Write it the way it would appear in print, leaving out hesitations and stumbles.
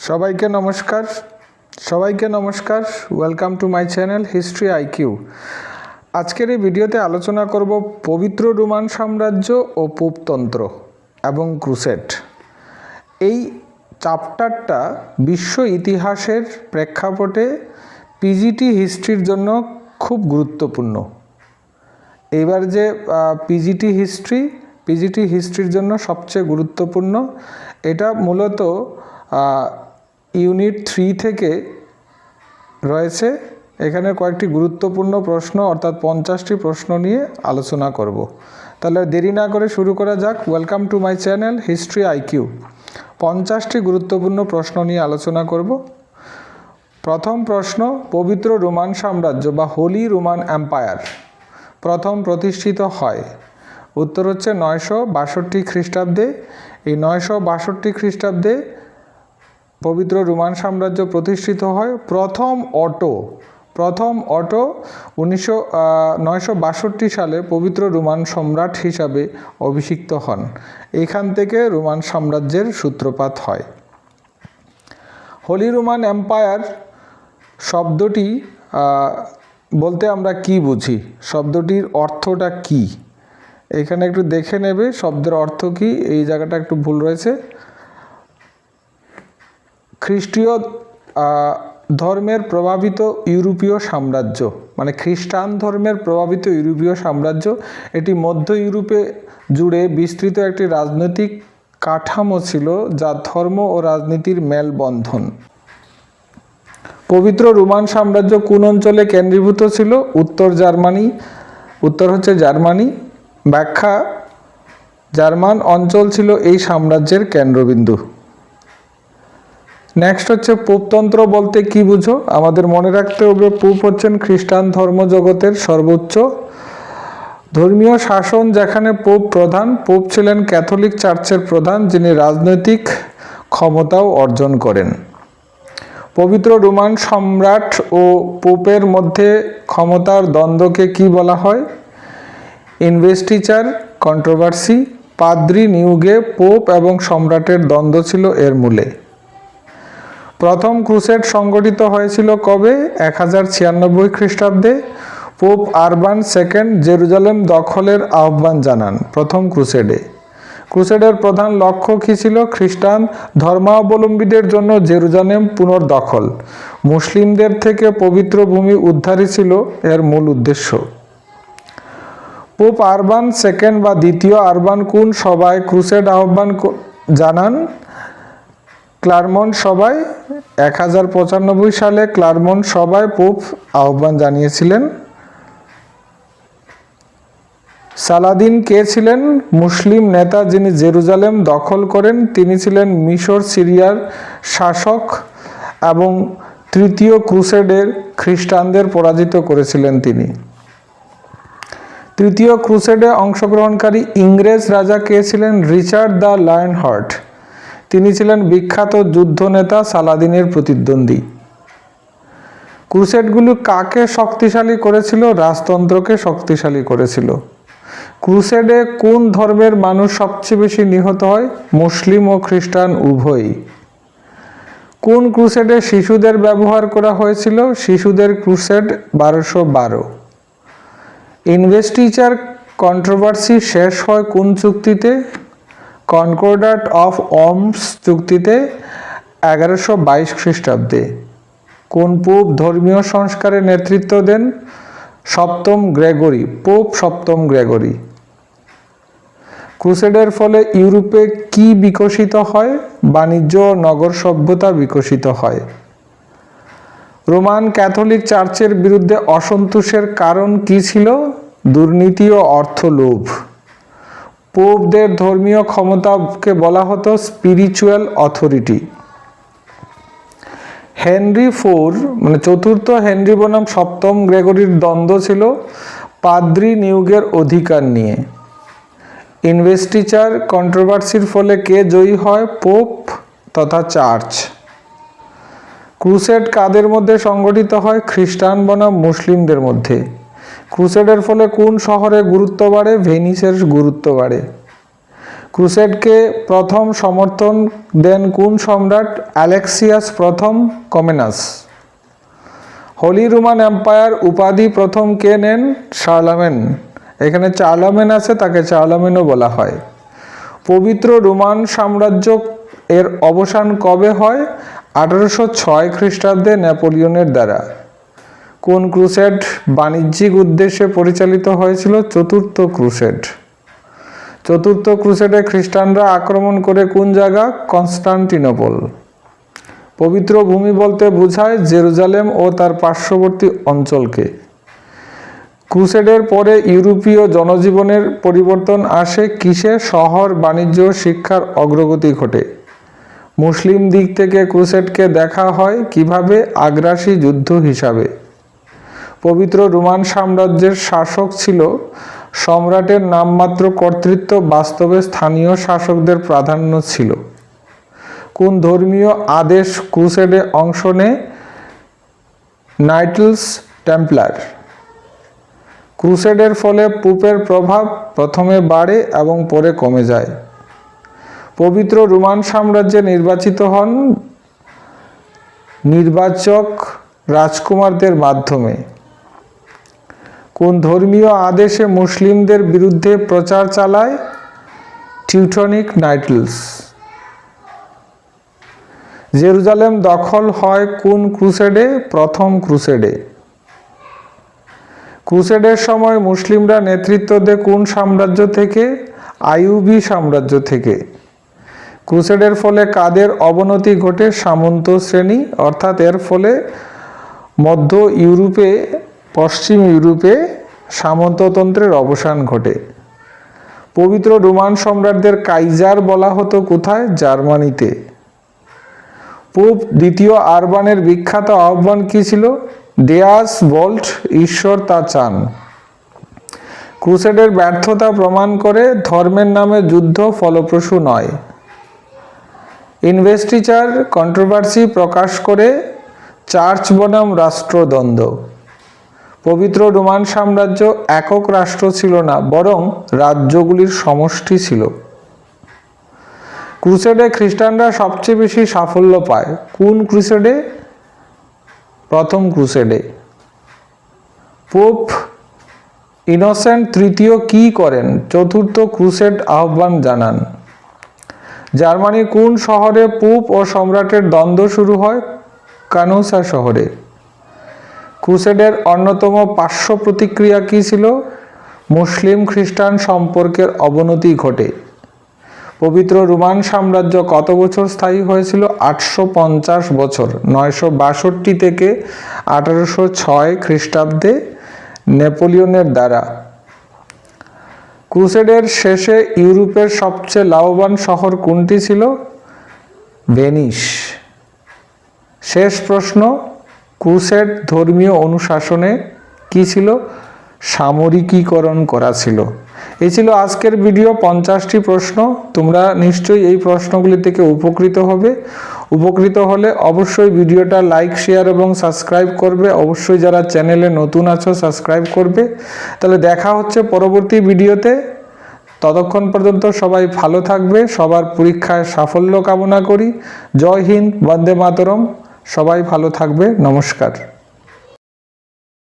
সবাইকে নমস্কার welcome to my channel history IQ. আজকের এই ভিডিওতে আলোচনা করব পবিত্র রোমান সাম্রাজ্য ও পোপতন্ত্র এবং ক্রুসেড। এই চ্যাপ্টারটা বিশ্ব ইতিহাসের প্রেক্ষাপটে পিজিটি হিস্ট্রির জন্য খুব গুরুত্বপূর্ণ। এবার যে পিজিটি হিস্ট্রির জন্য সবচেয়ে গুরুত্বপূর্ণ। এটা মূলত ইউনিট 3 থেকে রয়েছে। এখানে কয়েকটি গুরুত্বপূর্ণ প্রশ্ন অর্থাৎ 50টি প্রশ্ন নিয়ে আলোচনা করব। তাহলে দেরি না করে শুরু করা যাক। Welcome to my channel history IQ. 50টি গুরুত্বপূর্ণ প্রশ্ন নিয়ে আলোচনা করব। প্রথম প্রশ্ন, পবিত্র রোমান সাম্রাজ্য বা হোলি রোমান এম্পায়ার প্রথম প্রতিষ্ঠিত হয়? উত্তর হচ্ছে 962 খ্রিস্টাব্দে। এই 962 খ্রিস্টাব্দে পবিত্র রোমান সাম্রাজ্য প্রতিষ্ঠিত হয়। প্রথম অটো 962 সালে পবিত্র রোমান সম্রাট হিসাবে অভিষিক্ত হন। এখান থেকে রোমান সাম্রাজ্যের সূত্রপাত হয়। হোলি রোমান এম্পায়ার শব্দটি বলতে আমরা কি বুঝি, শব্দটির অর্থটা কি, এখানে একটু দেখে নেবে শব্দের অর্থ কি। এই জায়গাটা একটু ভুল রয়েছে। খ্রিস্টীয় ধর্মের প্রভাবিত ইউরোপীয় সাম্রাজ্য, মানে খ্রিস্টান ধর্মের প্রভাবিত ইউরোপীয় সাম্রাজ্য। এটি মধ্য ইউরোপে জুড়ে বিস্তৃত একটি রাজনৈতিক কাঠামো ছিল যা ধর্ম ও রাজনীতির মেলবন্ধন। পবিত্র রোমান সাম্রাজ্য কোন অঞ্চলে কেন্দ্রীভূত ছিল? উত্তর হচ্ছে জার্মানি। ব্যাখ্যা: জার্মান অঞ্চল ছিল এই সাম্রাজ্যের কেন্দ্রবিন্দু। নেক্সট হচ্ছে পোপতন্ত্র বলতে কি বুঝো? আমাদের মনে রাখতে হবে পোপ হচ্ছেন খ্রিস্টান ধর্মজগতের সর্বোচ্চ ধর্মীয় শাসন, যেখানে পোপ প্রধান। পোপ ছিলেন ক্যাথলিক চার্চের প্রধান, যিনি রাজনৈতিক ক্ষমতাও অর্জন করেন। পবিত্র রোমান সম্রাট ও পোপের মধ্যে ক্ষমতার দ্বন্দ্বকে কি বলা হয়? Investiture controversy. পাদ্রি নিয়োগে পোপ এবং সম্রাটের দ্বন্দ্ব ছিল এর মূলে। প্রথম ক্রুসেড সংগঠিত হয়েছিল কবে? 1096 খ্রিস্টাব্দে। পোপ আরবান II জেরুজালেম দখলের আহ্বান জানান প্রথম ক্রুসেডে। ক্রুসেডের প্রধান লক্ষ্য কী ছিল? খ্রিস্টান ধর্মাবলম্বীদের জন্য জেরুজালেম পুনর্দখল, মুসলিমদের থেকে পবিত্র ভূমি উদ্ধারই ছিল এর মূল উদ্দেশ্য। পোপ আরবান II বা দ্বিতীয় আরবান কোন সভায় ক্রুসেড আহ্বান জানান? ক্লারমন্ট সভায়। 1095 সালে ক্লারমন্ট সভায় পোপ আহ্বান জানিয়েছিলেন। সালাদিন কে ছিলেন? মুসলিম নেতা যিনি জেরুজালেম দখল করেন। তিনি ছিলেন মিশর সিরিয়ার শাসক এবং তৃতীয় ক্রুসেডের খ্রিস্টানদের পরাজিত করেছিলেন তিনি। তৃতীয় ক্রুসেডে অংশগ্রহণকারী ইংরেজ রাজা কে ছিলেন? Richard the lion heart. তিনি ছিলেন বিখ্যাত যুদ্ধনেতা সালাদিনের প্রতিদ্বন্দ্বী। ক্রুসেডগুলি কাকে শক্তিশালী করেছিল? রাজতন্ত্রকে শক্তিশালী করেছিল। ক্রুসেডে কোন ধর্মের মানুষ সবচেয়ে বেশি নিহত হয়? মুসলিম ও খ্রিস্টান উভয়ই। কোন ক্রুসেডে শিশুদের ব্যবহার করা হয়েছিল? শিশুদের ক্রুসেড 1212। ইনভেস্টিচার কন্ট্রোভার্সি শেষ হয় কোন চুক্তিতে? কনকর্ডাট অফ ওর্মস চুক্তিতে 1122 খ্রিস্টাব্দে। কোন পোপ ধর্মীয় সংস্কারে নেতৃত্ব দেন? পোপ সপ্তম গ্রেগরি। ক্রুসেডের ফলে ইউরোপে কি বিকশিত হয়? বাণিজ্য ও নগর সভ্যতা বিকশিত হয়। রোমান ক্যাথলিক চার্চের বিরুদ্ধে অসন্তোষের কারণ কি ছিল? দুর্নীতি ও অর্থলোভ। পোপদের ধর্মীয় ক্ষমতাকে বলা হতো স্পিরিচুয়াল অথরিটি। হেনরি IV মানে চতুর্থ হেনরি বনাম সপ্তম গ্রেগরির দ্বন্দ্ব ছিল পাদ্রি নিয়োগের অধিকার নিয়ে। ইনভেস্টিচার কন্ট্রোভার্সির ফলে কে জয়ী হয়? পোপ তথা চার্চ। ক্রুসেড কাদের মধ্যে সংগঠিত হয়? খ্রিস্টান বনাম মুসলিমদের মধ্যে। ক্রুসেডের ফলে কোন শহরের গুরুত্ব বাড়ে? ভেনিসের গুরুত্ব বাড়ে। ক্রুসেডকে প্রথম সমর্থন দেন কোন সম্রাট? অ্যালেক্সিয়াস প্রথম কমেনাস। হোলি রোমান এম্পায়ার উপাধি প্রথম কে নেন? শার্লামেন। এখানে চার্লামেন আছে, তাকে চার্লামেনও বলা হয়। পবিত্র রোমান সাম্রাজ্য এর অবসান কবে হয়? 1806 খ্রিস্টাব্দে নেপোলিয়নের দ্বারা। কোন ক্রুসেড বাণিজ্যিক উদ্দেশ্যে পরিচালিত হয়েছিল? চতুর্থ ক্রুসেড। চতুর্থ ক্রুসেডে খ্রিস্টানরা আক্রমণ করে কোন জায়গা? কনস্টান্টিনোপল। পবিত্র ভূমি বলতে বোঝায় জেরুজালেম ও তার পার্শ্ববর্তী অঞ্চলকে। ক্রুসেডের পরে ইউরোপীয় জনজীবনের পরিবর্তন আসে কিসে? শহর, বাণিজ্য, শিক্ষার অগ্রগতি ঘটে। মুসলিম দিক থেকে ক্রুসেডকে দেখা হয় কিভাবে? আগ্রাসী যুদ্ধ হিসাবে। পবিত্র রোমান সাম্রাজ্যের শাসক ছিল সম্রাটের নামমাত্র কর্তৃত্ব, বাস্তবে স্থানীয় শাসকদের প্রাধান্য ছিল। কোন ধর্মীয় আদেশ ক্রুসেডে অংশ নেয়? নাইটলস টেম্পলার। ক্রুসেডের ফলে পোপের প্রভাব প্রথমে বাড়ে এবং পরে কমে যায়। পবিত্র রোমান সাম্রাজ্যে নির্বাচিত হন নির্বাচক রাজকুমারদের মাধ্যমে। কোন ধর্মীয় আদেশে মুসলিমদের বিরুদ্ধে প্রচার চালায়? টিউটনিক নাইটলস। জেরুজালেম দখল হয় কোন ক্রুসেডে? প্রথম ক্রুসেডে। ক্রুসেডের সময় মুসলিমরা নেতৃত্ব দেয় কোন সাম্রাজ্য থেকে? আইয়ুবী সাম্রাজ্য থেকে। ক্রুসেডের ফলে কাদের অবনতি ঘটে? সামন্ত শ্রেণী, অর্থাৎ এর ফলে মধ্য ইউরোপে, পশ্চিম ইউরোপে সামন্ততন্ত্রের অবসান ঘটে। পবিত্র রোমান সম্রাটদের কাইজার বলা হতো কোথায়? জার্মানিতে। পোপ দ্বিতীয় আরবানের বিখ্যাত আহ্বান কি ছিল? ডেয়াস ভল্ট, ঈশ্বর তা চান। ক্রুসেডের ব্যর্থতা প্রমাণ করে ধর্মের নামে যুদ্ধ ফলপ্রসূ নয়। ইনভেস্টিচার কন্ট্রোভার্সি প্রকাশ করে চার্চ বনাম রাষ্ট্রদ্বন্দ্ব। পবিত্র রোমান সাম্রাজ্য একক রাষ্ট্র ছিল না, বরং রাজ্যগুলির সমষ্টি ছিল। ক্রুসেডে খ্রিস্টানরা সবচেয়ে বেশি সাফল্য পায় কোন ক্রুসেডে? প্রথম ক্রুসেডে। পোপ ইনোসেন্ট তৃতীয় কি করেন? চতুর্থ ক্রুসেড আহ্বান জানান। জার্মানির কোন শহরে পোপ ও সম্রাটের দ্বন্দ্ব শুরু হয়? কানুসা শহরে। ক্রুসেডের অন্যতম পার্শ্ব প্রতিক্রিয়া কি ছিল? মুসলিম খ্রিস্টান সম্পর্কের অবনতি ঘটে। পবিত্র রোমান সাম্রাজ্য কত বছর স্থায়ী হয়েছিল? 850 বছর, 962 থেকে 1806 খ্রিস্টাব্দে নেপোলিয়নের দ্বারা। ক্রুসেডের শেষে ইউরোপের সবচেয়ে লাভবান শহর কোনটি ছিল? ভেনিস। শেষ প্রশ্ন, ক্রুসেড ধর্মীয় অনুশাসনে কি ছিল? সামরিকীকরণ করা ছিল। এই ছিল আজকের ভিডিও, 50টি প্রশ্ন। তোমরা নিশ্চয়ই এই প্রশ্নগুলি থেকে উপকৃত হবে। উপকৃত হলে অবশ্যই ভিডিওটা লাইক, শেয়ার এবং সাবস্ক্রাইব করবে। অবশ্যই যারা চ্যানেলে নতুন আছো সাবস্ক্রাইব করবে। তাহলে দেখা হচ্ছে পরবর্তী ভিডিওতে। ততক্ষণ পর্যন্ত সবাই ভালো থাকবে। সবার পরীক্ষায় সাফল্য কামনা করি। জয় হিন্দ, বন্দে মাতরম। সবাই ভালো থাকবে। নমস্কার।